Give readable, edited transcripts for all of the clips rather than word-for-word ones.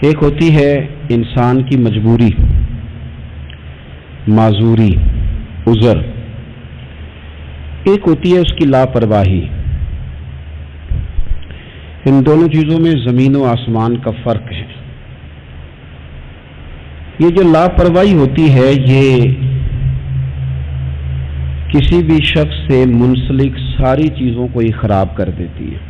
ایک ہوتی ہے انسان کی مجبوری، معذوری، عذر، ایک ہوتی ہے اس کی لاپرواہی۔ ان دونوں چیزوں میں زمین و آسمان کا فرق ہے۔ یہ جو لاپرواہی ہوتی ہے یہ کسی بھی شخص سے منسلک ساری چیزوں کو ہی خراب کر دیتی ہے۔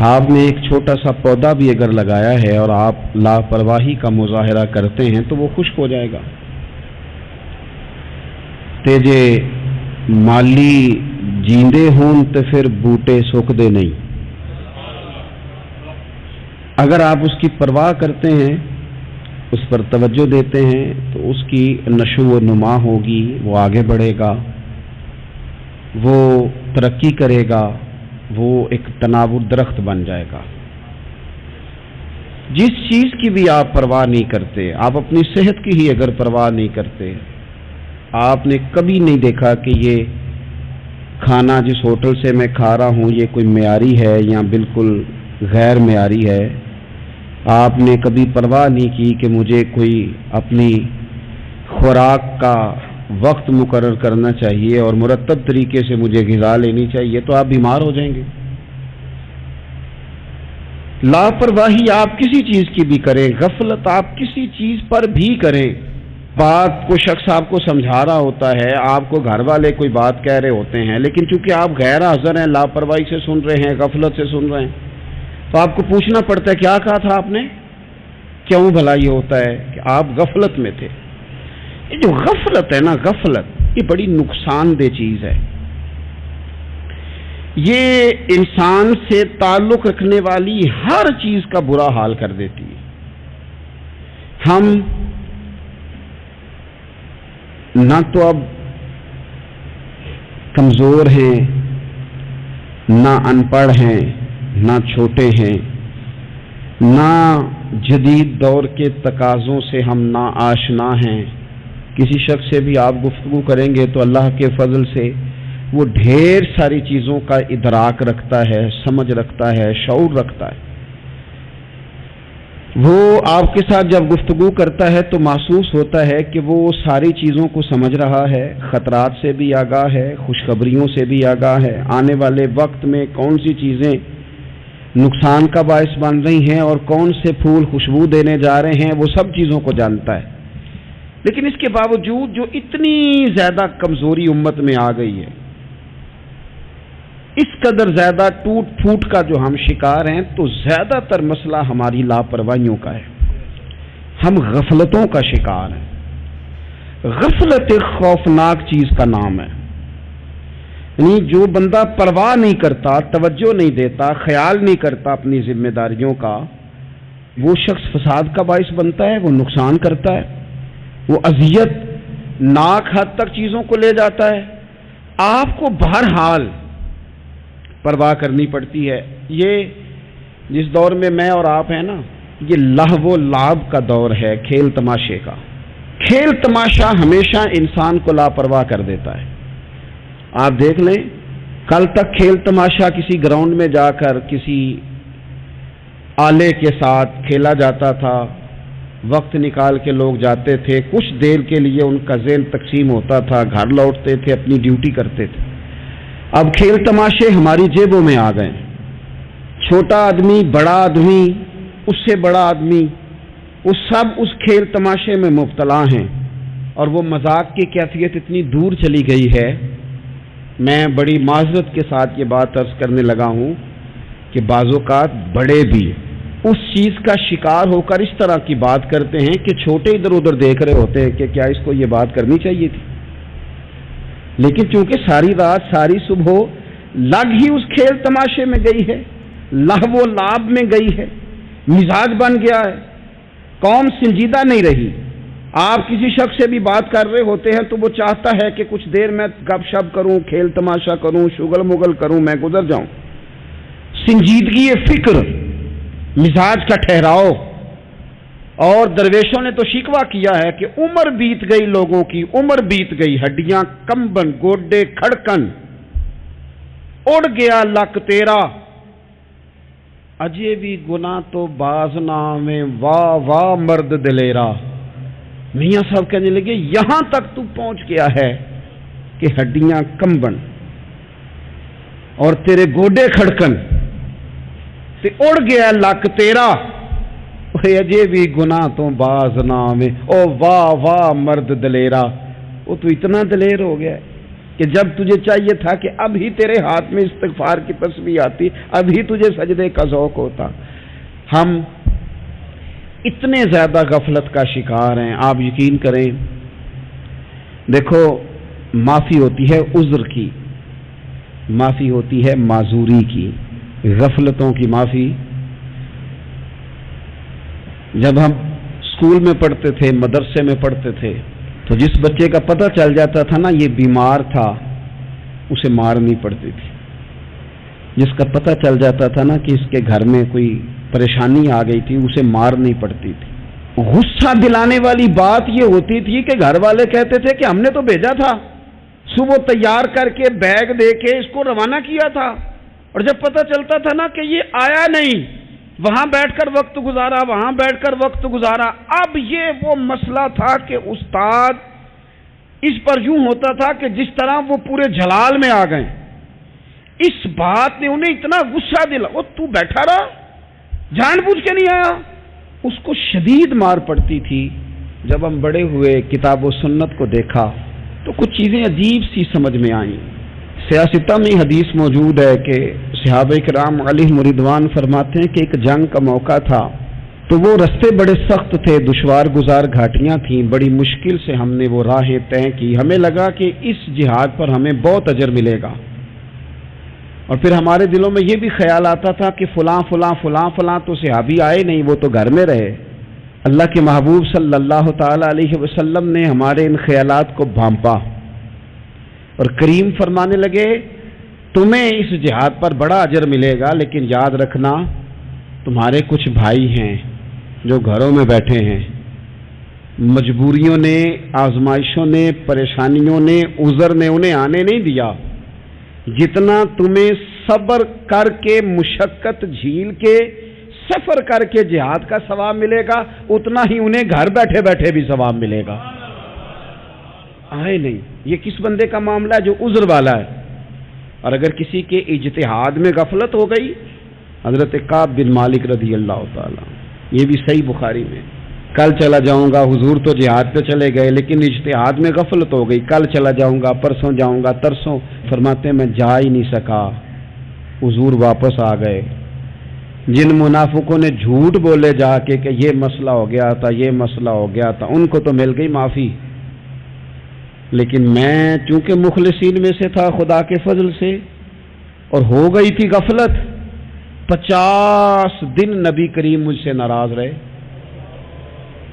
آپ نے ایک چھوٹا سا پودا بھی اگر لگایا ہے اور آپ لاپرواہی کا مظاہرہ کرتے ہیں تو وہ خشک ہو جائے گا۔ تے جے مالی جیندے ہون تو پھر بوٹے سوکھدے نہیں۔ اگر آپ اس کی پرواہ کرتے ہیں، اس پر توجہ دیتے ہیں تو اس کی نشو و نما ہوگی، وہ آگے بڑھے گا، وہ ترقی کرے گا، وہ ایک تناور درخت بن جائے گا۔ جس چیز کی بھی آپ پرواہ نہیں کرتے، آپ اپنی صحت کی ہی اگر پرواہ نہیں کرتے، آپ نے کبھی نہیں دیکھا کہ یہ کھانا جس ہوٹل سے میں کھا رہا ہوں یہ کوئی معیاری ہے یا بالکل غیر معیاری ہے، آپ نے کبھی پرواہ نہیں کی کہ مجھے کوئی اپنی خوراک کا وقت مقرر کرنا چاہیے اور مرتب طریقے سے مجھے غذا لینی چاہیے، تو آپ بیمار ہو جائیں گے۔ لاپرواہی آپ کسی چیز کی بھی کریں، غفلت آپ کسی چیز پر بھی کریں، بات کو شخص آپ کو سمجھا رہا ہوتا ہے، آپ کو گھر والے کوئی بات کہہ رہے ہوتے ہیں، لیکن چونکہ آپ غیر حاضر ہیں، لاپرواہی سے سن رہے ہیں، غفلت سے سن رہے ہیں، تو آپ کو پوچھنا پڑتا ہے کیا کہا تھا آپ نے؟ کیوں بھلا یہ ہوتا ہے کہ آپ غفلت میں تھے۔ یہ جو غفلت ہے نا، غفلت یہ بڑی نقصان دہ چیز ہے۔ یہ انسان سے تعلق رکھنے والی ہر چیز کا برا حال کر دیتی ہے۔ ہم نہ تو اب کمزور ہیں، نہ ان پڑھ ہیں، نہ چھوٹے ہیں، نہ جدید دور کے تقاضوں سے ہم نا آشنا ہیں۔ کسی شخص سے بھی آپ گفتگو کریں گے تو اللہ کے فضل سے وہ ڈھیر ساری چیزوں کا ادراک رکھتا ہے، سمجھ رکھتا ہے، شعور رکھتا ہے۔ وہ آپ کے ساتھ جب گفتگو کرتا ہے تو محسوس ہوتا ہے کہ وہ ساری چیزوں کو سمجھ رہا ہے، خطرات سے بھی آگاہ ہے، خوشخبریوں سے بھی آگاہ ہے، آنے والے وقت میں کون سی چیزیں نقصان کا باعث بن رہی ہیں اور کون سے پھول خوشبو دینے جا رہے ہیں، وہ سب چیزوں کو جانتا ہے۔ لیکن اس کے باوجود جو اتنی زیادہ کمزوری امت میں آ گئی ہے، اس قدر زیادہ ٹوٹ پھوٹ کا جو ہم شکار ہیں، تو زیادہ تر مسئلہ ہماری لاپرواہیوں کا ہے، ہم غفلتوں کا شکار ہیں۔ غفلت ایک خوفناک چیز کا نام ہے، یعنی جو بندہ پرواہ نہیں کرتا، توجہ نہیں دیتا، خیال نہیں کرتا اپنی ذمہ داریوں کا، وہ شخص فساد کا باعث بنتا ہے، وہ نقصان کرتا ہے، وہ اذیت ناک حد تک چیزوں کو لے جاتا ہے۔ آپ کو بہرحال پرواہ کرنی پڑتی ہے۔ یہ جس دور میں میں اور آپ ہیں نا، یہ لہو و لعب کا دور ہے، کھیل تماشے کا۔ کھیل تماشا ہمیشہ انسان کو لاپرواہ کر دیتا ہے۔ آپ دیکھ لیں، کل تک کھیل تماشا کسی گراؤنڈ میں جا کر کسی آلے کے ساتھ کھیلا جاتا تھا، وقت نکال کے لوگ جاتے تھے، کچھ دیر کے لیے ان کا ذہن تقسیم ہوتا تھا، گھر لوٹتے تھے، اپنی ڈیوٹی کرتے تھے۔ اب کھیل تماشے ہماری جیبوں میں آ گئے، چھوٹا آدمی، بڑا آدمی، اس سے بڑا آدمی، وہ سب اس کھیل تماشے میں مبتلا ہیں، اور وہ مذاق کی کیفیت اتنی دور چلی گئی ہے، میں بڑی معذرت کے ساتھ یہ بات عرض کرنے لگا ہوں کہ بعض اوقات بڑے بھی اس چیز کا شکار ہو کر اس طرح کی بات کرتے ہیں کہ چھوٹے ادھر ادھر دیکھ رہے ہوتے ہیں کہ کیا اس کو یہ بات کرنی چاہیے تھی، لیکن چونکہ ساری رات ساری صبح لگ ہی اس کھیل تماشے میں گئی ہے، لہو و لعب میں گئی ہے، مزاج بن گیا ہے، قوم سنجیدہ نہیں رہی۔ آپ کسی شخص سے بھی بات کر رہے ہوتے ہیں تو وہ چاہتا ہے کہ کچھ دیر میں گپ شپ کروں، کھیل تماشا کروں، شغل مغل کروں، میں گزر جاؤں۔ سنجیدگی فکر، مزاج کا ٹھہراؤ۔ اور درویشوں نے تو شکوہ کیا ہے کہ عمر بیت گئی، لوگوں کی عمر بیت گئی، ہڈیاں کمبن، گوڈے کھڑکن، اڑ گیا لک تیرا، اجے بھی گناہ تو باز نامے واہ واہ مرد دلیرا. میاں صاحب کہنے لگے یہاں تک تو پہنچ گیا ہے کہ ہڈیاں کمبن اور تیرے گوڈے کھڑکن تے اڑ گیا لک تیرا. اجے بھی گناہ تو باز نامے او واہ واہ مرد دلیرا. وہ تو اتنا دلیر ہو گیا کہ جب تجھے چاہیے تھا کہ اب ہی تیرے ہاتھ میں استغفار کی تسبیح آتی, اب ہی تجھے سجدے کا ذوق ہوتا. ہم اتنے زیادہ غفلت کا شکار ہیں, آپ یقین کریں. دیکھو معافی ہوتی ہے عذر کی, معافی ہوتی ہے معذوری کی, غفلتوں کی معافی. جب ہم اسکول میں پڑھتے تھے, مدرسے میں پڑھتے تھے, تو جس بچے کا پتہ چل جاتا تھا نا یہ بیمار تھا, اسے مارنی پڑتی تھی. جس کا پتہ چل جاتا تھا نا کہ اس کے گھر میں کوئی پریشانی آ گئی تھی, اسے مارنی پڑتی تھی. غصہ دلانے والی بات یہ ہوتی تھی کہ گھر والے کہتے تھے کہ ہم نے تو بھیجا تھا, صبح تیار کر کے بیگ دے کے اس کو روانہ کیا تھا, اور جب پتہ چلتا تھا نا کہ یہ آیا نہیں, وہاں بیٹھ کر وقت گزارا, وہاں بیٹھ کر وقت گزارا. اب یہ وہ مسئلہ تھا کہ استاد اس پر یوں ہوتا تھا کہ جس طرح وہ پورے جلال میں آ گئے. اس بات نے انہیں اتنا غصہ دلا, وہ تو بیٹھا رہا, جان بوجھ کے نہیں آیا. اس کو شدید مار پڑتی تھی. جب ہم بڑے ہوئے, کتاب و سنت کو دیکھا تو کچھ چیزیں عجیب سی سمجھ میں آئیں. سیاستہ میں حدیث موجود ہے کہ صحابہ کرام علیہم رضوان فرماتے ہیں کہ ایک جنگ کا موقع تھا, تو وہ رستے بڑے سخت تھے, دشوار گزار گھاٹیاں تھیں, بڑی مشکل سے ہم نے وہ راہیں طے کی. ہمیں لگا کہ اس جہاد پر ہمیں بہت اجر ملے گا, اور پھر ہمارے دلوں میں یہ بھی خیال آتا تھا کہ فلاں فلاں فلاں فلاں تو صحابی آئے نہیں, وہ تو گھر میں رہے. اللہ کے محبوب صلی اللہ تعالی علیہ وسلم نے ہمارے ان خیالات کو بھانپا اور کریم فرمانے لگے تمہیں اس جہاد پر بڑا اجر ملے گا, لیکن یاد رکھنا تمہارے کچھ بھائی ہیں جو گھروں میں بیٹھے ہیں, مجبوریوں نے, آزمائشوں نے, پریشانیوں نے, عذر نے انہیں آنے نہیں دیا. جتنا تمہیں صبر کر کے, مشقت جھیل کے, سفر کر کے جہاد کا ثواب ملے گا, اتنا ہی انہیں گھر بیٹھے بیٹھے بھی ثواب ملے گا. آئے نہیں. یہ کس بندے کا معاملہ ہے جو عذر والا ہے. اور اگر کسی کے اجتہاد میں غفلت ہو گئی, حضرت کعب بن مالک رضی اللہ تعالی, یہ بھی صحیح بخاری میں, کل چلا جاؤں گا, حضور تو جہاد پہ چلے گئے لیکن اجتہاد میں غفلت ہو گئی, کل چلا جاؤں گا, پرسوں جاؤں گا, ترسوں. فرماتے میں جا ہی نہیں سکا, حضور واپس آ گئے. جن منافقوں نے جھوٹ بولے جا کے کہ یہ مسئلہ ہو گیا تھا, یہ مسئلہ ہو گیا تھا, ان کو تو مل گئی معافی, لیکن میں چونکہ مخلصین میں سے تھا خدا کے فضل سے, اور ہو گئی تھی غفلت. 50 دن نبی کریم مجھ سے ناراض رہے,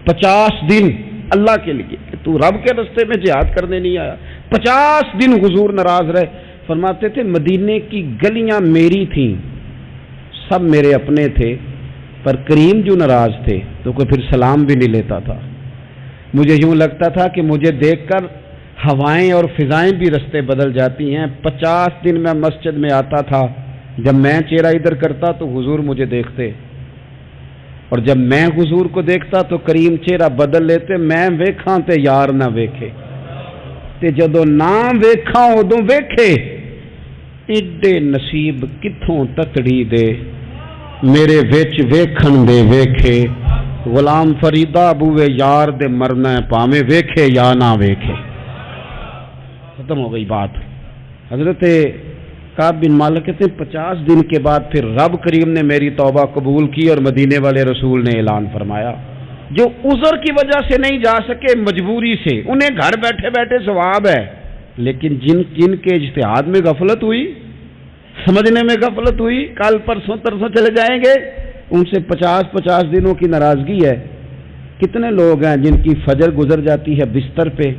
50 دن اللہ کے لیے کہ تو رب کے رستے میں جہاد کرنے نہیں آیا. 50 دن حضور ناراض رہے. فرماتے تھے مدینے کی گلیاں میری تھیں, سب میرے اپنے تھے, پر کریم جو ناراض تھے تو کوئی پھر سلام بھی نہیں لیتا تھا. مجھے یوں لگتا تھا کہ مجھے دیکھ کر ہوائیں اور فضائیں بھی رستے بدل جاتی ہیں. 50 دن میں مسجد میں آتا تھا, جب میں چہرہ ادھر کرتا تو حضور مجھے دیکھتے, اور جب میں حضور کو دیکھتا تو کریم چہرہ بدل لیتے. میں ویکھاں تے یار نہ ویکھے, تے جدوں نہ ویکھاں ادوں ویکھے. ایڈے نصیب کتھوں تتڑی دے, میرے وچ ویکھن دے ویکھے. غلام فریدہ بوئے یار دے مرنا پاویں ویکھے یا نہ ویکھے. ختم ہو گئی بات. حضرت کعب بن مالک کہتے ہیں 50 دن کے بعد پھر رب کریم نے میری توبہ قبول کی, اور مدینے والے رسول نے اعلان فرمایا جو عذر کی وجہ سے نہیں جا سکے, مجبوری سے, انہیں گھر بیٹھے بیٹھے ثواب ہے, لیکن جن کے اجتہاد میں غفلت ہوئی, سمجھنے میں غفلت ہوئی, کل پرسوں ترسوں چلے جائیں گے, ان سے 50 دنوں کی ناراضگی ہے. کتنے لوگ ہیں جن کی فجر گزر جاتی ہے بستر پہ,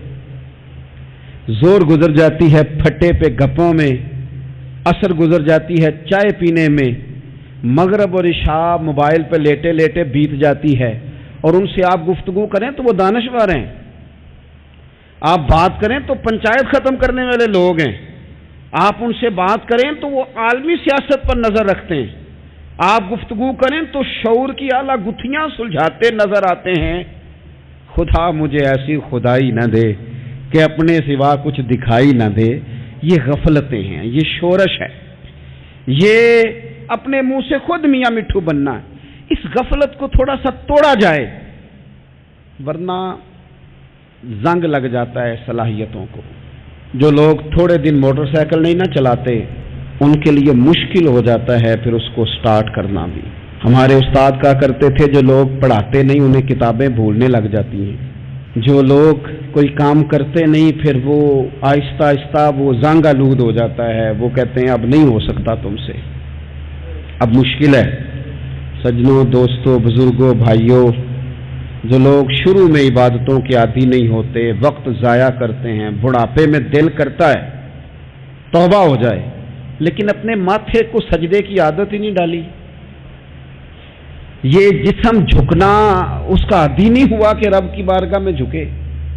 زور گزر جاتی ہے پھٹے پہ گپوں میں, عصر گزر جاتی ہے چائے پینے میں, مغرب اور عشاء موبائل پہ لیٹے لیٹے بیت جاتی ہے, اور ان سے آپ گفتگو کریں تو وہ دانشور ہیں, آپ بات کریں تو پنچایت ختم کرنے والے لوگ ہیں, آپ ان سے بات کریں تو وہ عالمی سیاست پر نظر رکھتے ہیں, آپ گفتگو کریں تو شعور کی اعلیٰ گتھیاں سلجھاتے نظر آتے ہیں. خدا مجھے ایسی خدائی نہ دے کہ اپنے سوا کچھ دکھائی نہ دے. یہ غفلتیں ہیں، یہ شورش ہے، یہ اپنے منہ سے خود میاں مٹھو بننا ہے. اس غفلت کو تھوڑا سا توڑا جائے ورنہ زنگ لگ جاتا ہے صلاحیتوں کو. جو لوگ تھوڑے دن موٹر سائیکل نہیں نہ چلاتے ان کے لیے مشکل ہو جاتا ہے پھر اس کو سٹارٹ کرنا بھی. ہمارے استاد کہا کرتے تھے جو لوگ پڑھاتے نہیں انہیں کتابیں بھولنے لگ جاتی ہیں. جو لوگ کوئی کام کرتے نہیں پھر وہ آہستہ آہستہ وہ زنگ آلود ہو جاتا ہے. وہ کہتے ہیں اب نہیں ہو سکتا تم سے، اب مشکل ہے. سجنوں، دوستوں، بزرگوں، بھائیوں، جو لوگ شروع میں عبادتوں کے عادی نہیں ہوتے، وقت ضائع کرتے ہیں، بڑھاپے میں دل کرتا ہے توبہ ہو جائے لیکن اپنے ماتھے کو سجدے کی عادت ہی نہیں ڈالی. یہ جسم جھکنا اس کا عادی نہیں ہوا کہ رب کی بارگاہ میں جھکے.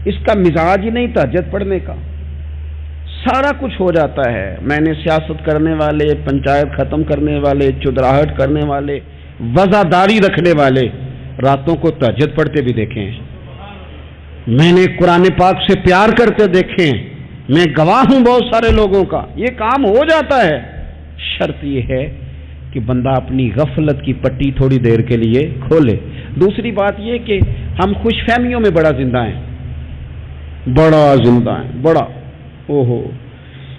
اس کا مزاج ہی نہیں تہجد پڑھنے کا. سارا کچھ ہو جاتا ہے. میں نے سیاست کرنے والے، پنچایت ختم کرنے والے، چودراہٹ کرنے والے، وزاداری رکھنے والے راتوں کو تہجد پڑھتے بھی دیکھے ہیں. میں نے قرآن پاک سے پیار کرتے دیکھے ہیں. میں گواہ ہوں بہت سارے لوگوں کا. یہ کام ہو جاتا ہے. شرط یہ ہے کہ بندہ اپنی غفلت کی پٹی تھوڑی دیر کے لیے کھولے. دوسری بات یہ کہ ہم خوش فہمیوں میں بڑا زندہ ہیں، بڑا اوہو،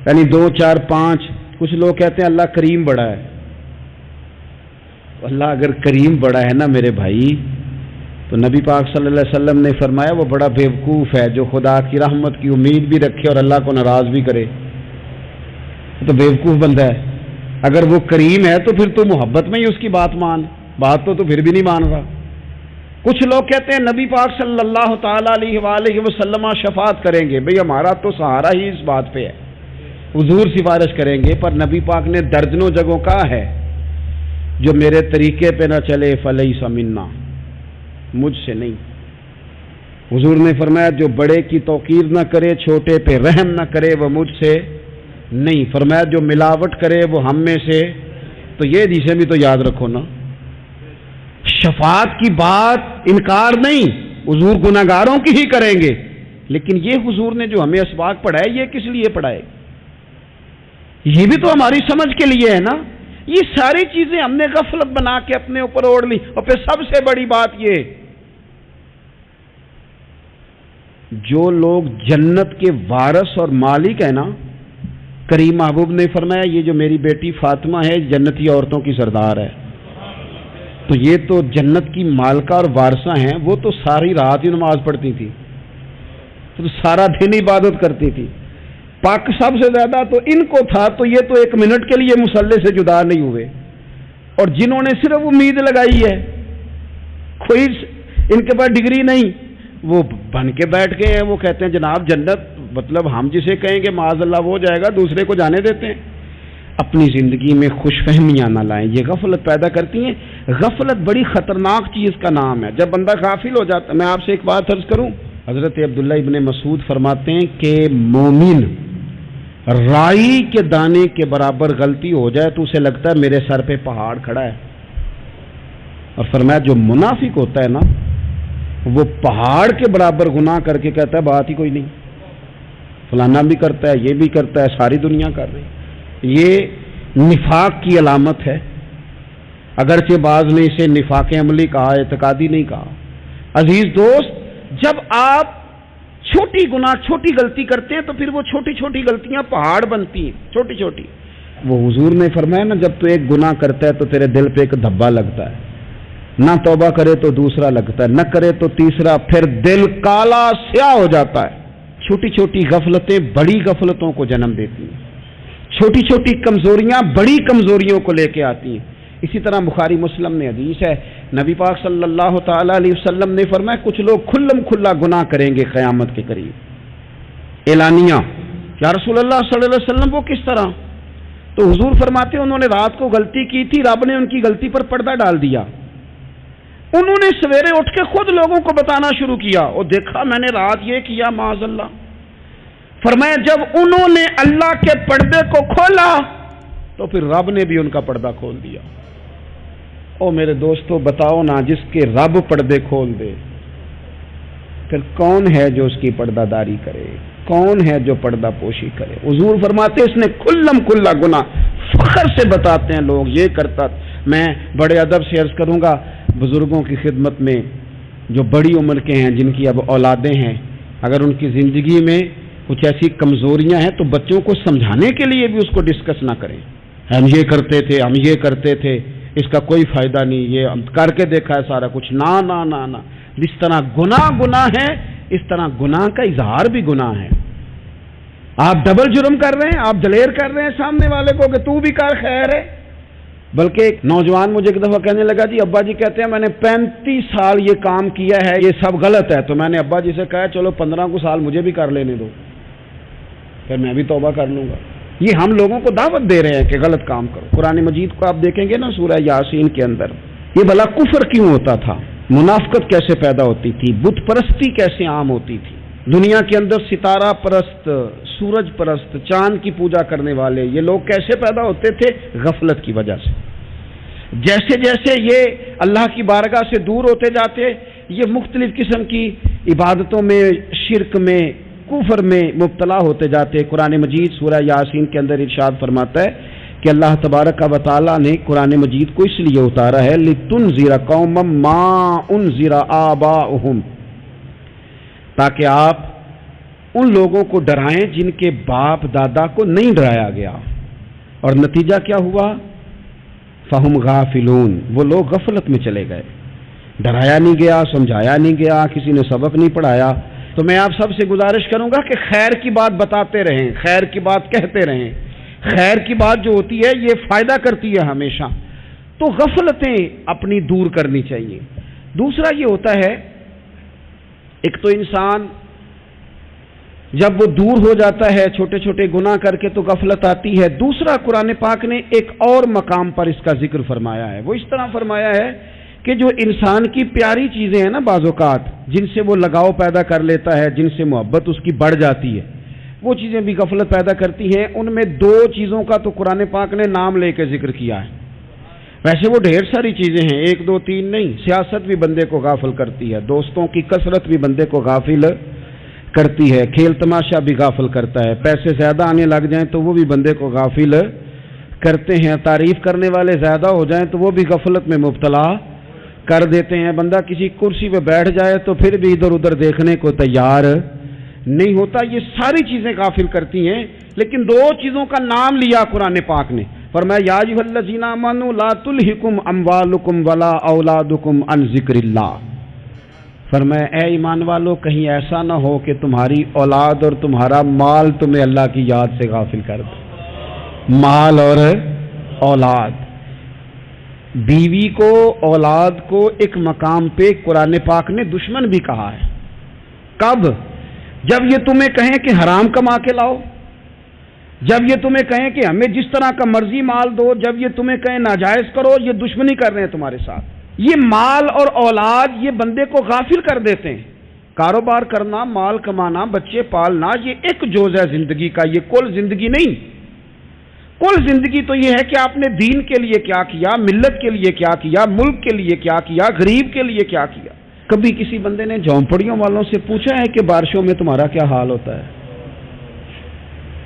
یعنی 2 4 5. کچھ لوگ کہتے ہیں اللہ کریم بڑا ہے. اللہ اگر کریم بڑا ہے نا میرے بھائی تو نبی پاک صلی اللہ علیہ وسلم نے فرمایا وہ بڑا بیوقوف ہے جو خدا کی رحمت کی امید بھی رکھے اور اللہ کو ناراض بھی کرے. تو بیوقوف بندہ ہے. اگر وہ کریم ہے تو پھر تو محبت میں ہی اس کی بات مان. بات تو پھر بھی نہیں مان رہا. کچھ لوگ کہتے ہیں نبی پاک صلی اللہ تعالی علیہ وآلہ وسلم شفاعت کریں گے. بھئی ہمارا تو سہارا ہی اس بات پہ ہے، حضور سفارش کریں گے. پر نبی پاک نے درجنوں جگہوں کہا ہے جو میرے طریقے پہ نہ چلے فلیس منا، مجھ سے نہیں. حضور نے فرمایا جو بڑے کی توقیر نہ کرے، چھوٹے پہ رحم نہ کرے، وہ مجھ سے نہیں. فرمایا جو ملاوٹ کرے وہ ہم میں سے. تو یہ حدیثیں بھی تو یاد رکھو نا. شفاعت کی بات انکار نہیں، حضور گناہگاروں کی ہی کریں گے. لیکن یہ حضور نے جو ہمیں اسباق پڑھائے یہ کس لیے پڑھائے؟ یہ بھی تو ہماری سمجھ کے لیے ہے نا. یہ ساری چیزیں ہم نے غفلت بنا کے اپنے اوپر اوڑھ لی. اور پھر سب سے بڑی بات یہ، جو لوگ جنت کے وارث اور مالک ہیں نا، کریم محبوب نے فرمایا یہ جو میری بیٹی فاطمہ ہے جنتی عورتوں کی سردار ہے. تو یہ تو جنت کی مالکہ اور وارثہ ہیں. وہ تو ساری رات ہی نماز پڑھتی تھی، تو سارا دن عبادت کرتی تھی. پاک سب سے زیادہ تو ان کو تھا. تو یہ تو 1 منٹ کے لیے مصلی سے جدا نہیں ہوئے. اور جنہوں نے صرف امید لگائی ہے، کوئی ان کے پاس ڈگری نہیں، وہ بن کے بیٹھ گئے ہیں. وہ کہتے ہیں جناب جنت مطلب ہم جسے کہیں گے معاذ اللہ وہ جائے گا، دوسرے کو جانے دیتے ہیں. اپنی زندگی میں خوش فہمیاں نہ لائیں، یہ غفلت پیدا کرتی ہیں. غفلت بڑی خطرناک چیز کا نام ہے. جب بندہ غافل ہو جاتا ہے، میں آپ سے ایک بات عرض کروں، حضرت عبداللہ ابن مسعود فرماتے ہیں کہ مومن رائی کے دانے کے برابر غلطی ہو جائے تو اسے لگتا ہے میرے سر پہ پہاڑ کھڑا ہے. اور فرمایا جو منافق ہوتا ہے نا وہ پہاڑ کے برابر گناہ کر کے کہتا ہے بات ہی کوئی نہیں، فلانا بھی کرتا ہے، یہ بھی کرتا ہے، ساری دنیا کر رہی. یہ نفاق کی علامت ہے. اگرچہ بعض نے اسے نفاق عملی کہا، اعتقادی نہیں کہا. عزیز دوست، جب آپ چھوٹی گناہ چھوٹی غلطی کرتے ہیں تو پھر وہ چھوٹی چھوٹی غلطیاں پہاڑ بنتی ہیں، چھوٹی چھوٹی. وہ حضور نے فرمایا نا جب تو ایک گناہ کرتا ہے تو تیرے دل پہ ایک دھبا لگتا ہے، نہ توبہ کرے تو دوسرا لگتا ہے، نہ کرے تو تیسرا، پھر دل کالا سیاہ ہو جاتا ہے. چھوٹی چھوٹی غفلتیں بڑی غفلتوں کو جنم دیتی ہیں. چھوٹی چھوٹی کمزوریاں بڑی کمزوریوں کو لے کے آتی ہیں. اسی طرح بخاری مسلم میں حدیث ہے، نبی پاک صلی اللہ تعالی علیہ وسلم نے فرمایا کچھ لوگ کھلم کھلا گناہ کریں گے قیامت کے قریب. اعلانیہ، یا رسول اللہ صلی اللہ علیہ وسلم وہ کس طرح؟ تو حضور فرماتے ہیں انہوں نے رات کو غلطی کی تھی، رب نے ان کی غلطی پر پردہ ڈال دیا. انہوں نے سویرے اٹھ کے خود لوگوں کو بتانا شروع کیا، اور دیکھا میں نے رات یہ کیا معاذ اللہ. فرمایا جب انہوں نے اللہ کے پردے کو کھولا تو پھر رب نے بھی ان کا پردہ کھول دیا. او میرے دوستو بتاؤ نا، جس کے رب پردے کھول دے پھر کون ہے جو اس کی پردہ داری کرے؟ کون ہے جو پردہ پوشی کرے؟ حضور فرماتے اس نے کلم کلا گناہ، فخر سے بتاتے ہیں لوگ یہ کرتا۔ میں بڑے ادب سے عرض کروں گا بزرگوں کی خدمت میں، جو بڑی عمر کے ہیں، جن کی اب اولادیں ہیں، اگر ان کی زندگی میں کچھ ایسی کمزوریاں ہیں تو بچوں کو سمجھانے کے لیے بھی اس کو ڈسکس نہ کریں۔ ہم یہ کرتے تھے، ہم یہ کرتے تھے، اس کا کوئی فائدہ نہیں، یہ ہم کر کے دیکھا ہے سارا کچھ۔ نہ نہ نہ نہ، جس طرح گناہ ہے اس طرح گناہ کا اظہار بھی گناہ ہے۔ آپ ڈبل جرم کر رہے ہیں، آپ دلیر کر رہے ہیں سامنے والے کو کہ تو بھی کر، خیر ہے۔ بلکہ ایک نوجوان مجھے ایک دفعہ کہنے لگا جی ابا جی کہتے ہیں میں نے 35 سال یہ کام کیا ہے، یہ سب غلط ہے۔ تو میں نے ابا جی سے کہا چلو 15 کو سال مجھے بھی کر لینے دو، پھر میں بھی توبہ کر لوں گا۔ یہ ہم لوگوں کو دعوت دے رہے ہیں کہ غلط کام کرو۔ قرآن مجید کو آپ دیکھیں گے نا سورہ یاسین کے اندر، یہ بھلا کفر کیوں ہوتا تھا، منافقت کیسے پیدا ہوتی تھی، بت پرستی کیسے عام ہوتی تھی، دنیا کے اندر ستارہ پرست، سورج پرست، چاند کی پوجا کرنے والے یہ لوگ کیسے پیدا ہوتے تھے؟ غفلت کی وجہ سے۔ جیسے جیسے یہ اللہ کی بارگاہ سے دور ہوتے جاتے، یہ مختلف قسم کی عبادتوں میں، شرک میں، کفر میں مبتلا ہوتے جاتے۔ قرآن مجید سورہ یاسین کے اندر ارشاد فرماتا ہے کہ اللہ تبارک و تعالیٰ نے قرآن مجید کو اس لیے اتارا ہے لِتُنذِرَ قَوْمًا مَا أُنذِرَ آبَاؤُهُمْ، تاکہ آپ ان لوگوں کو ڈرائیں جن کے باپ دادا کو نہیں ڈرایا گیا۔ اور نتیجہ کیا ہوا؟ فَهُمْ غَافِلُونَ، وہ لوگ غفلت میں چلے گئے، ڈرایا نہیں گیا، سمجھایا نہیں گیا، کسی نے سبق نہیں پڑھایا۔ تو میں آپ سب سے گزارش کروں گا کہ خیر کی بات بتاتے رہیں، خیر کی بات کہتے رہیں۔ خیر کی بات جو ہوتی ہے یہ فائدہ کرتی ہے ہمیشہ، تو غفلتیں اپنی دور کرنی چاہیے۔ دوسرا یہ ہوتا ہے، ایک تو انسان جب وہ دور ہو جاتا ہے چھوٹے چھوٹے گناہ کر کے تو غفلت آتی ہے۔ دوسرا قرآن پاک نے ایک اور مقام پر اس کا ذکر فرمایا ہے، وہ اس طرح فرمایا ہے کہ جو انسان کی پیاری چیزیں ہیں نا بعض اوقات، جن سے وہ لگاؤ پیدا کر لیتا ہے، جن سے محبت اس کی بڑھ جاتی ہے، وہ چیزیں بھی غفلت پیدا کرتی ہیں۔ ان میں 2 چیزوں کا تو قرآن پاک نے نام لے کے ذکر کیا ہے۔ ویسے وہ ڈھیر ساری چیزیں ہیں، 1 2 3 نہیں۔ سیاست بھی بندے کو غافل کرتی ہے، دوستوں کی کثرت بھی بندے کو غافل کرتی ہے، کھیل تماشا بھی غافل کرتا ہے، پیسے زیادہ آنے لگ جائیں تو وہ بھی بندے کو غافل کرتے ہیں، تعریف کرنے والے زیادہ ہو جائیں تو وہ بھی غفلت میں مبتلا کر دیتے ہیں۔ بندہ کسی کرسی پہ بیٹھ جائے تو پھر بھی ادھر ادھر دیکھنے کو تیار نہیں ہوتا۔ یہ ساری چیزیں غافل کرتی ہیں، لیکن 2 چیزوں کا نام لیا قرآن پاک نے، فرمایا یا ایھا الذین آمنوا لا تلھکم اموالکم ولا اولادکم عن ذکر اللہ، فرمایا اے ایمان والو کہیں ایسا نہ ہو کہ تمہاری اولاد اور تمہارا مال تمہیں اللہ کی یاد سے غافل کر دے۔ مال اور اولاد، بیوی کو، اولاد کو ایک مقام پہ قرآن پاک نے دشمن بھی کہا ہے۔ کب؟ جب یہ تمہیں کہیں کہ حرام کما کے لاؤ، جب یہ تمہیں کہیں کہ ہمیں جس طرح کا مرضی مال دو، جب یہ تمہیں کہیں ناجائز کرو، یہ دشمنی کر رہے ہیں تمہارے ساتھ۔ یہ مال اور اولاد یہ بندے کو غافل کر دیتے ہیں۔ کاروبار کرنا، مال کمانا، بچے پالنا، یہ ایک جز ہے زندگی کا، یہ کل زندگی نہیں۔ کل زندگی تو یہ ہے کہ آپ نے دین کے لیے کیا کیا، ملت کے لیے کیا کیا، ملک کے لیے کیا کیا، غریب کے لیے کیا کیا۔ کبھی کسی بندے نے جھونپڑیوں والوں سے پوچھا ہے کہ بارشوں میں تمہارا کیا حال ہوتا ہے؟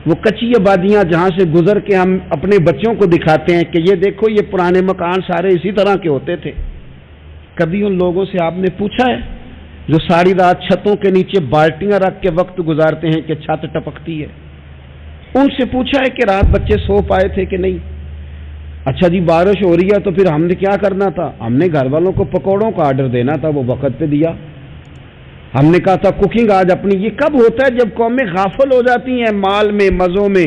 وہ کچی آبادیاں جہاں سے گزر کے ہم اپنے بچوں کو دکھاتے ہیں کہ یہ دیکھو یہ پرانے مکان سارے اسی طرح کے ہوتے تھے، کبھی ان لوگوں سے آپ نے پوچھا ہے جو ساری رات چھتوں کے نیچے بالٹیاں رکھ کے وقت گزارتے ہیں کہ چھت ٹپکتی ہے؟ ان سے پوچھا ہے کہ رات بچے سو پائے تھے کہ نہیں؟ اچھا جی بارش ہو رہی ہے تو پھر ہم نے کیا کرنا تھا؟ ہم نے گھر والوں کو پکوڑوں کا آرڈر دینا تھا، وہ وقت پہ دیا۔ ہم نے کہا تھا کوکنگ آج اپنی۔ یہ کب ہوتا ہے؟ جب قومیں غافل ہو جاتی ہیں مال میں، مزوں میں،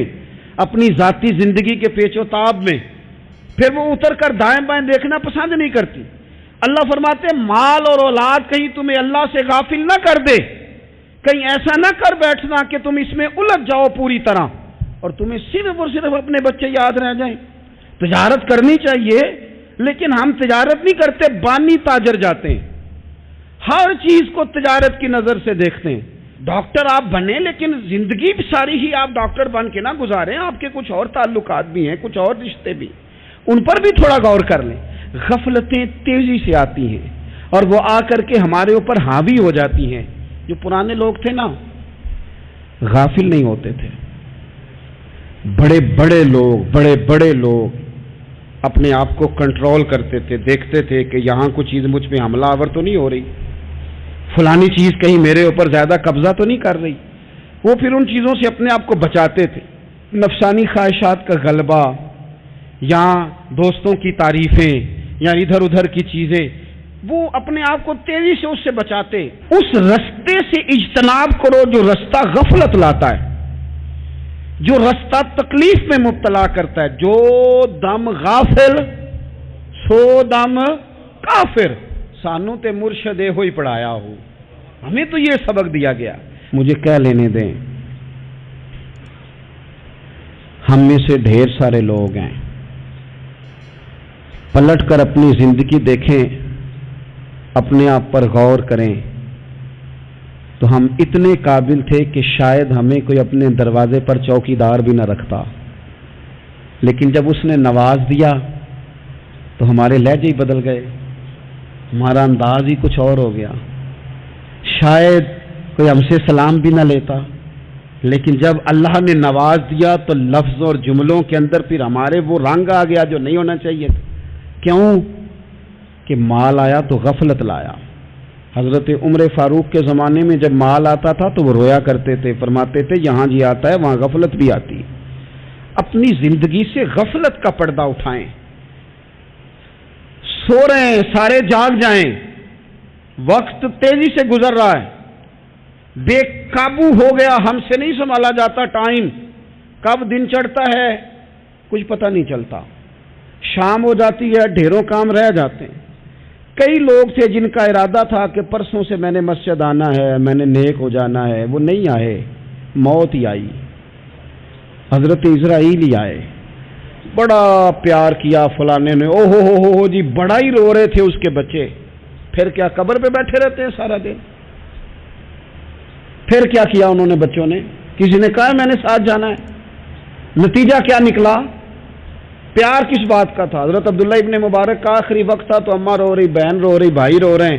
اپنی ذاتی زندگی کے پیچ و تاب میں، پھر وہ اتر کر دائیں بائیں دیکھنا پسند نہیں کرتی۔ اللہ فرماتے ہیں مال اور اولاد کہیں تمہیں اللہ سے غافل نہ کر دے، کہیں ایسا نہ کر بیٹھنا کہ تم اس میں الجھ جاؤ پوری طرح اور تمہیں صرف اور صرف اپنے بچے یاد رہ جائیں۔ تجارت کرنی چاہیے، لیکن ہم تجارت نہیں کرتے، بانی تاجر جاتے ہیں، ہر چیز کو تجارت کی نظر سے دیکھتے ہیں۔ ڈاکٹر آپ بنے لیکن زندگی ساری ہی آپ ڈاکٹر بن کے نہ گزاریں، آپ کے کچھ اور تعلقات بھی ہیں، کچھ اور رشتے بھی، ان پر بھی تھوڑا غور کر لیں۔ غفلتیں تیزی سے آتی ہیں اور وہ آ کر کے ہمارے اوپر حاوی ہو جاتی ہیں. جو پرانے لوگ تھے نا غافل نہیں ہوتے تھے. بڑے بڑے لوگ اپنے آپ کو کنٹرول کرتے تھے، دیکھتے تھے کہ یہاں کوئی چیز مجھ پہ حملہ آور تو نہیں ہو رہی، فلانی چیز کہیں میرے اوپر زیادہ قبضہ تو نہیں کر رہی. وہ پھر ان چیزوں سے اپنے آپ کو بچاتے تھے. نفسانی خواہشات کا غلبہ یا دوستوں کی تعریفیں یا ادھر ادھر کی چیزیں، وہ اپنے آپ کو تیزی سے اس سے بچاتے. اس رستے سے اجتناب کرو جو رستہ غفلت لاتا ہے، جو رستہ تکلیف میں مبتلا کرتا ہے. جو دم غافل سو دم کافر. سانو تے مرشد ہوئی پڑھایا ہو، ہمیں تو یہ سبق دیا گیا. مجھے کہہ لینے دیں، ہم میں سے ڈھیر سارے لوگ ہیں، پلٹ کر اپنی زندگی دیکھیں، اپنے آپ پر غور کریں تو ہم اتنے قابل تھے کہ شاید ہمیں کوئی اپنے دروازے پر چوکیدار بھی نہ رکھتا، لیکن جب اس نے نواز دیا تو ہمارے لہجے ہی بدل گئے، ہمارا انداز ہی کچھ اور ہو گیا. شاید کوئی ہم سے سلام بھی نہ لیتا، لیکن جب اللہ نے نواز دیا تو لفظ اور جملوں کے اندر پھر ہمارے وہ رنگ آ گیا جو نہیں ہونا چاہیے تھا. کیوں؟ کہ مال آیا تو غفلت لایا. حضرت عمر فاروق کے زمانے میں جب مال آتا تھا تو وہ رویا کرتے تھے، فرماتے تھے یہاں جی آتا ہے وہاں غفلت بھی آتی. اپنی زندگی سے غفلت کا پردہ اٹھائیں. سو رہے ہیں سارے جاگ جائیں، وقت تیزی سے گزر رہا ہے، بے قابو ہو گیا، ہم سے نہیں سنبھالا جاتا. ٹائم کب دن چڑھتا ہے کچھ پتہ نہیں چلتا، شام ہو جاتی ہے ڈھیروں کام رہ جاتے ہیں. کئی لوگ تھے جن کا ارادہ تھا کہ پرسوں سے میں نے مسجد آنا ہے، میں نے نیک ہو جانا ہے، وہ نہیں آئے، موت ہی آئی. حضرت اسرائیل ہی آئے، بڑا پیار کیا فلانے نے، او ہو جی، بڑا ہی رو رہے تھے اس کے بچے. پھر کیا قبر پہ بیٹھے رہتے ہیں سارا دن؟ پھر کیا کیا انہوں نے بچوں نے؟ کسی نے کہا میں نے ساتھ جانا ہے. نتیجہ کیا نکلا؟ پیار کس بات کا تھا؟ حضرت عبداللہ ابن مبارک کا آخری وقت تھا تو اماں رو رہی، بہن رو رہی، بھائی رو رہے ہیں،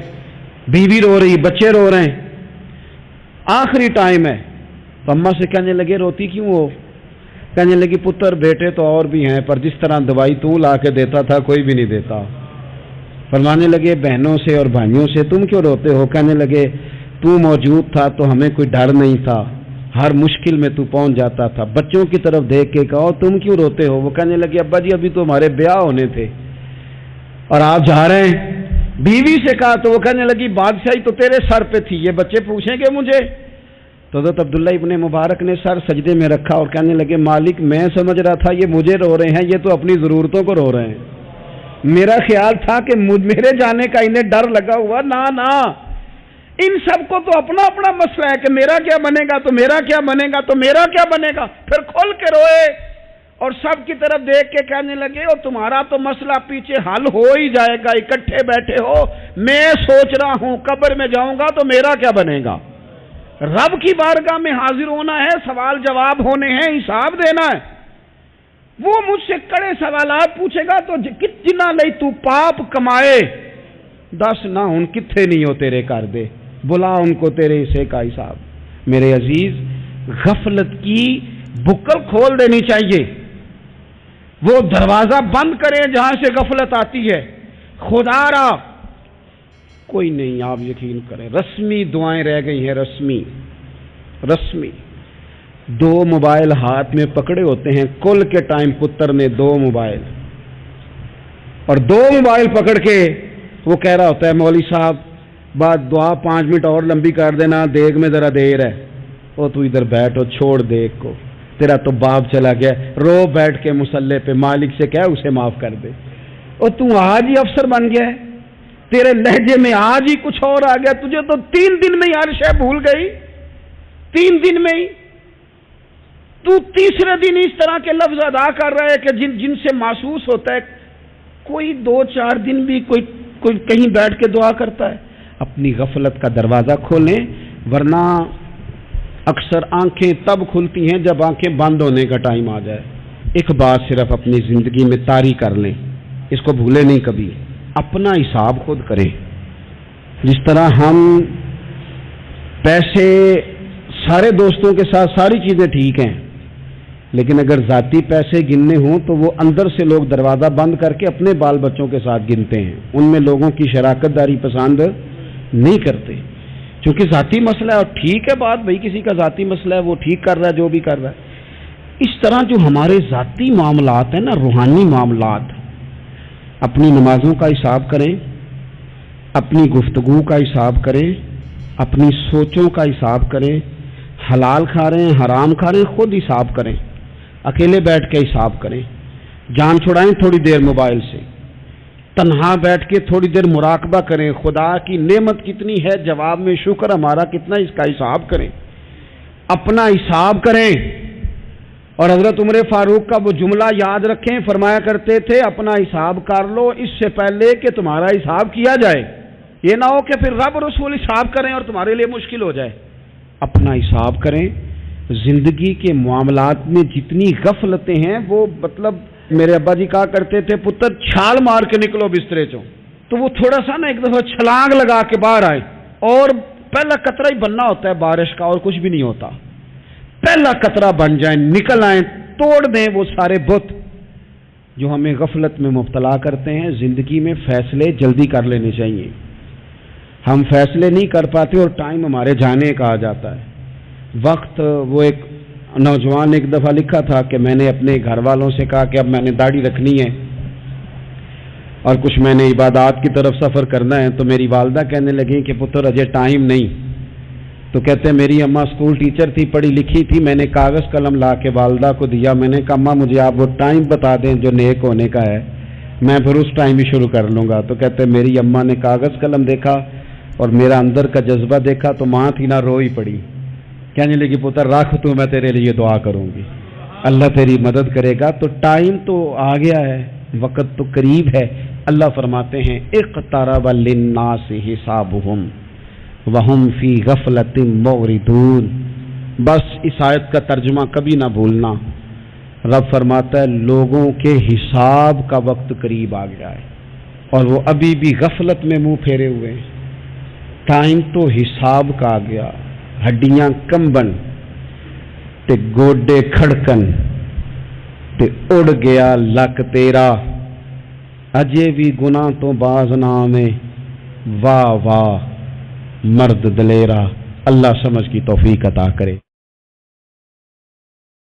بیوی رو رہی، بچے رو رہے ہیں، آخری ٹائم ہے. تو اماں سے کہنے لگے روتی کیوں ہو؟ کہنے لگی پتر بیٹے تو اور بھی ہیں پر جس طرح دوائی تو لا کے دیتا تھا کوئی بھی نہیں دیتا. فرمانے لگے بہنوں سے اور بھائیوں سے تم کیوں روتے ہو؟ کہنے لگے تو موجود تھا تو ہمیں کوئی ڈر نہیں تھا، ہر مشکل میں تو پہنچ جاتا تھا. بچوں کی طرف دیکھ کے کہو تم کیوں روتے ہو؟ وہ کہنے لگے ابا جی ابھی تو ہمارے بیاہ ہونے تھے اور آپ جا رہے ہیں. بیوی سے کہا تو وہ کہنے لگی بادشاہی تو تیرے سر پہ تھی، یہ بچے پوچھیں گے مجھے؟ تو حضرت عبداللہ ابن مبارک نے سر سجدے میں رکھا اور کہنے لگے مالک میں سمجھ رہا تھا یہ مجھے رو رہے ہیں، یہ تو اپنی ضرورتوں کو رو رہے ہیں. میرا خیال تھا کہ میرے جانے کا انہیں ڈر لگا ہوا. نہ ان سب کو تو اپنا اپنا مسئلہ ہے کہ میرا کیا بنے گا تو میرا کیا بنے گا تو میرا کیا بنے گا. پھر کھول کے روئے اور سب کی طرف دیکھ کے کہنے لگے اور تمہارا تو مسئلہ پیچھے حل ہو ہی جائے گا، اکٹھے بیٹھے ہو. میں سوچ رہا ہوں قبر میں جاؤں گا تو میرا کیا بنے گا. رب کی بارگاہ میں حاضر ہونا ہے، سوال جواب ہونے ہیں، حساب دینا ہے. وہ مجھ سے کڑے سوالات پوچھے گا تو جنا لئی تو پاپ کمائے دس نہ ہن کتھے نہیں ہو تیرے کر دے، بلا ان کو تیرے حصے کا حساب. میرے عزیز غفلت کی بکل کھول دینی چاہیے، وہ دروازہ بند کریں جہاں سے غفلت آتی ہے. خدا را کوئی نہیں، آپ یقین کریں رسمی دعائیں رہ گئی ہیں، رسمی 2 موبائل ہاتھ میں پکڑے ہوتے ہیں. کل کے ٹائم پتر نے 2 موبائل اور 2 موبائل پکڑ کے وہ کہہ رہا ہوتا ہے مولوی صاحب بات دعا 5 منٹ اور لمبی کر دینا، دیگ میں ذرا دیر ہے. وہ تو ادھر بیٹھو، چھوڑ دیگ کو، تیرا تو باپ چلا گیا، رو بیٹھ کے مصلے پہ، مالک سے کہہ اسے معاف کر دے. اور تو آج ہی افسر بن گیا ہے، تیرے لہجے میں آج ہی کچھ اور آ گیا، تجھے تو 3 دن میں ہی ہر شے بھول گئی. 3 دن میں ہی تو تیسرے دن اس طرح کے لفظ ادا کر رہا ہے کہ جن سے محسوس ہوتا ہے کوئی 2-4 دن بھی کوئی کہیں بیٹھ کے دعا کرتا ہے. اپنی غفلت کا دروازہ کھولیں، ورنہ اکثر آنکھیں تب کھلتی ہیں جب آنکھیں بند ہونے کا ٹائم آ جائے. ایک بات صرف اپنی زندگی میں طاری کر لیں، اس کو بھولے نہیں کبھی. اپنا حساب خود کرے. جس طرح ہم پیسے سارے دوستوں کے ساتھ ساری چیزیں ٹھیک ہیں، لیکن اگر ذاتی پیسے گننے ہوں تو وہ اندر سے لوگ دروازہ بند کر کے اپنے بال بچوں کے ساتھ گنتے ہیں، ان میں لوگوں کی شراکت داری پسند نہیں کرتے، چونکہ ذاتی مسئلہ ہے. اور ٹھیک ہے بات، بھائی کسی کا ذاتی مسئلہ ہے، وہ ٹھیک کر رہا ہے جو بھی کر رہا ہے. اس طرح جو ہمارے ذاتی معاملات ہیں نا، روحانی معاملات، اپنی نمازوں کا حساب کریں، اپنی گفتگو کا حساب کریں، اپنی سوچوں کا حساب کریں. حلال کھا رہے ہیں، حرام کھا رہے ہیں، خود حساب کریں. اکیلے بیٹھ کے حساب کریں. جان چھڑائیں تھوڑی دیر موبائل سے، تنہا بیٹھ کے تھوڑی دیر مراقبہ کریں. خدا کی نعمت کتنی ہے، جواب میں شکر ہمارا کتنا، اس کا حساب کریں. اپنا حساب کریں. اور حضرت عمر فاروق کا وہ جملہ یاد رکھیں، فرمایا کرتے تھے اپنا حساب کر لو اس سے پہلے کہ تمہارا حساب کیا جائے. یہ نہ ہو کہ پھر رب رسول حساب کریں اور تمہارے لیے مشکل ہو جائے. اپنا حساب کریں. زندگی کے معاملات میں جتنی غفلتیں ہیں، وہ مطلب میرے ابا جی کہا کرتے تھے پتر چھال مار کے نکلو بسترے چوں، تو وہ تھوڑا سا نا ایک دفعہ چھلانگ لگا کے باہر آئے، اور پہلا قطرہ ہی بننا ہوتا ہے بارش کا، اور کچھ بھی نہیں ہوتا. پہلا قطرہ بن جائیں، نکل آئیں، توڑ دیں وہ سارے بت جو ہمیں غفلت میں مبتلا کرتے ہیں. زندگی میں فیصلے جلدی کر لینے چاہیے. ہم فیصلے نہیں کر پاتے اور ٹائم ہمارے جانے کا آ جاتا ہے. وقت وہ ایک نوجوان نے ایک دفعہ لکھا تھا کہ میں نے اپنے گھر والوں سے کہا کہ اب میں نے داڑھی رکھنی ہے اور کچھ میں نے عبادات کی طرف سفر کرنا ہے. تو میری والدہ کہنے لگیں کہ پتر اجے ٹائم نہیں. تو کہتے ہیں میری اماں اسکول ٹیچر تھی، پڑھی لکھی تھی. میں نے کاغذ قلم لا کے والدہ کو دیا. میں نے کہا اماں مجھے آپ وہ ٹائم بتا دیں جو نیک ہونے کا ہے، میں پھر اس ٹائم ہی شروع کر لوں گا. تو کہتے ہیں میری اماں نے کاغذ قلم دیکھا اور میرا اندر کا جذبہ دیکھا تو ماں تھی نہ، رو ہی پڑی. کہنے لگی پتر رکھ تو میں تیرے لیے دعا کروں گی، اللہ تیری مدد کرے گا. تو ٹائم تو آ گیا ہے، وقت تو قریب ہے. اللہ فرماتے ہیں اقترب للناس حسابهم وهم فی غفلۃ معرضون. بس اس آیت کا ترجمہ کبھی نہ بھولنا. رب فرماتا ہے لوگوں کے حساب کا وقت قریب آ گیا ہے اور وہ ابھی بھی غفلت میں منہ پھیرے ہوئے ہیں. ٹائم تو حساب کا آ گیا. ہڈیاں کمبن تے گوڈے کھڑکن تے اڑ گیا لک تیرا، اجے بھی گناہ تو باز نہ میں، واہ واہ مرد دلیرا. اللہ سمجھ کی توفیق عطا کرے.